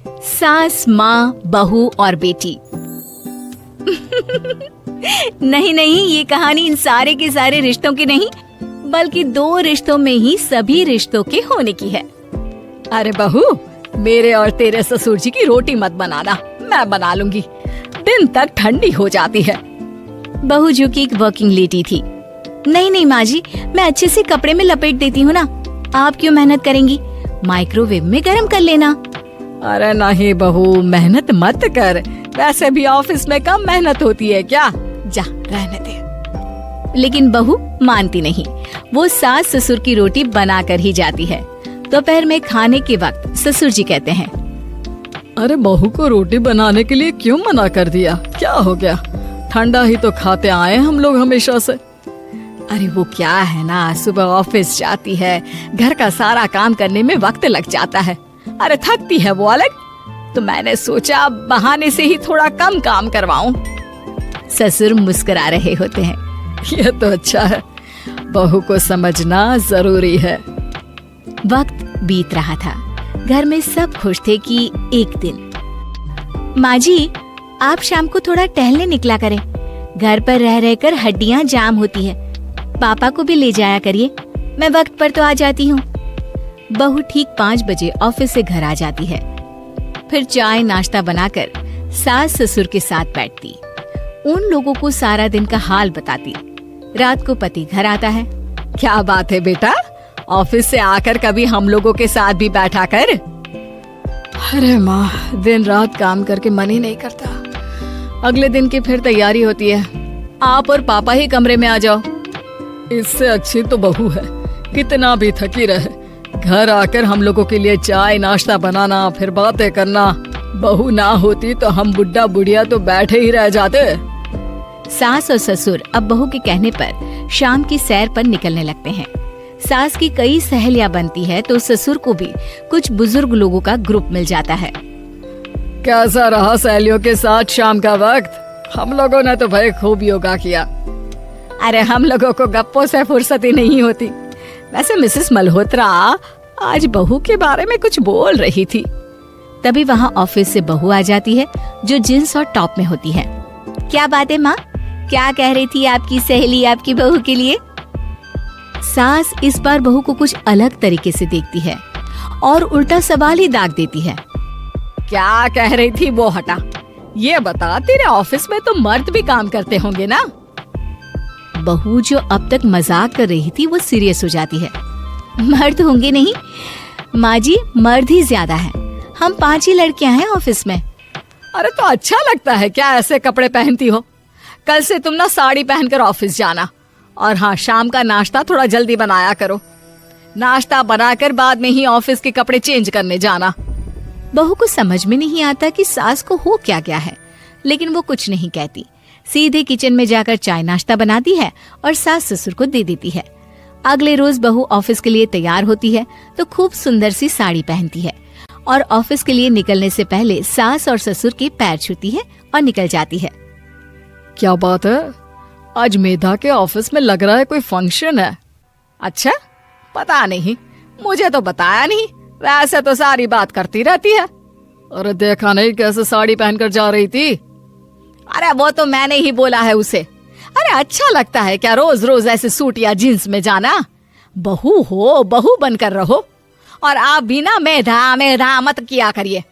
सास, माँ, बहू और बेटी। नहीं नहीं, ये कहानी इन सारे के सारे रिश्तों की नहीं, बल्कि 2 रिश्तों में ही सभी रिश्तों के होने की है। अरे बहू, मेरे और तेरे ससुर जी की रोटी मत बनाना, मैं बना लूंगी, दिन तक ठंडी हो जाती है। बहू जो कि एक वर्किंग लेडी थी। नहीं नहीं माँ जी, मैं अच्छे से कपड़े में लपेट देती हूँ ना, आप क्यों मेहनत करेंगी, माइक्रोवेव में गर्म कर लेना। अरे नहीं बहू, मेहनत मत कर, वैसे भी ऑफिस में कम मेहनत होती है क्या, जा रहने दे। लेकिन बहू मानती नहीं, वो सास ससुर की रोटी बना कर ही जाती है। दोपहर में खाने के वक्त ससुर जी कहते हैं, अरे बहू को रोटी बनाने के लिए क्यों मना कर दिया, क्या हो गया, ठंडा ही तो खाते आए हम लोग हमेशा से। अरे वो क्या है ना, सुबह ऑफिस जाती है, घर का सारा काम करने में वक्त लग जाता है, अरे थकती है वो अलग, तो मैंने सोचा बहाने से ही थोड़ा कम काम करवाऊं। ससुर मुस्कुरा रहे होते हैं, ये तो अच्छा है, बहू को समझना जरूरी है। वक्त बीत रहा था, घर में सब खुश थे कि एक दिन, माँ जी आप शाम को थोड़ा टहलने निकला करें, घर पर रह रहकर हड्डियां जाम होती है, पापा को भी ले जाया करिए, मैं वक्त पर तो आ जाती हूँ। बहू ठीक 5 बजे ऑफिस से घर आ जाती है, फिर चाय नाश्ता बनाकर सास ससुर के साथ बैठती, उन लोगों को सारा दिन का हाल बताती। रात को पति घर आता है, क्या बात है बेटा, ऑफिस से आकर कभी हम लोगों के साथ भी बैठा कर। अरे माँ, दिन रात काम करके मन ही नहीं करता, अगले दिन की फिर तैयारी होती है, आप और पापा ही कमरे में आ जाओ। इससे अच्छी तो बहू है, कितना भी थकी रहे, घर आकर हम लोगों के लिए चाय नाश्ता बनाना, फिर बातें करना, बहू ना होती तो हम बुढ़ा बुढ़िया तो बैठे ही रह जाते। सास और ससुर अब बहू के कहने पर शाम की सैर पर निकलने लगते हैं। सास की कई सहेलियां बनती है तो ससुर को भी कुछ बुजुर्ग लोगों का ग्रुप मिल जाता है। कैसा रहा सहेलियों के साथ शाम का वक्त, हम लोगों ने तो भाई खूब योगा किया। अरे हम लोगों को गप्पों से फुर्सत ही नहीं होती। वैसे मिसेस मल्होत्रा आज बहू के बारे में कुछ बोल रही थी। तभी वहाँ ऑफिस से बहू आ जाती है जो जींस और टॉप में होती है। क्या बात है माँ, क्या कह रही थी आपकी सहेली आपकी बहू के लिए? सास इस बार बहू को कुछ अलग तरीके से देखती है और उल्टा सवाल ही दाग देती है। क्या कह रही थी वो हटा, ये बता, तेरे ऑफिस में तो मर्द भी काम करते होंगे ना? बहू जो अब तक मजाक कर रही थी वो सीरियस हो जाती है। मर्द होंगे नहीं माँ जी, मर्द ही ज्यादा है, हम 5 ही लड़कियां हैं ऑफिस में। अरे तो अच्छा लगता है क्या ऐसे कपड़े पहनती हो? कल से तुम ना साड़ी पहनकर ऑफिस जाना, और हाँ, शाम का नाश्ता थोड़ा जल्दी बनाया करो, नाश्ता बनाकर बाद में ही ऑफिस के कपड़े चेंज करने जाना। बहू को समझ में नहीं आता कि सास को हो क्या गया है, लेकिन वो कुछ नहीं कहती, सीधे किचन में जाकर चाय नाश्ता बनाती है और सास ससुर को दे देती है। अगले रोज बहू ऑफिस के लिए तैयार होती है तो खूब सुंदर सी साड़ी पहनती है और ऑफिस के लिए निकलने से पहले सास और ससुर के पैर छूती है और निकल जाती है। क्या बात है, आज मेधा के ऑफिस में लग रहा है कोई फंक्शन है। अच्छा, पता नहीं, मुझे तो बताया नहीं, वैसे तो सारी बात करती रहती है। अरे देखा नहीं कैसे साड़ी पहनकर जा रही थी? अरे वो तो मैंने ही बोला है उसे। अरे अच्छा लगता है क्या रोज रोज ऐसे सूट या जींस में जाना? बहू हो, बहू बनकर रहो, और आप भी ना मेधा मेधा मत किया करिए।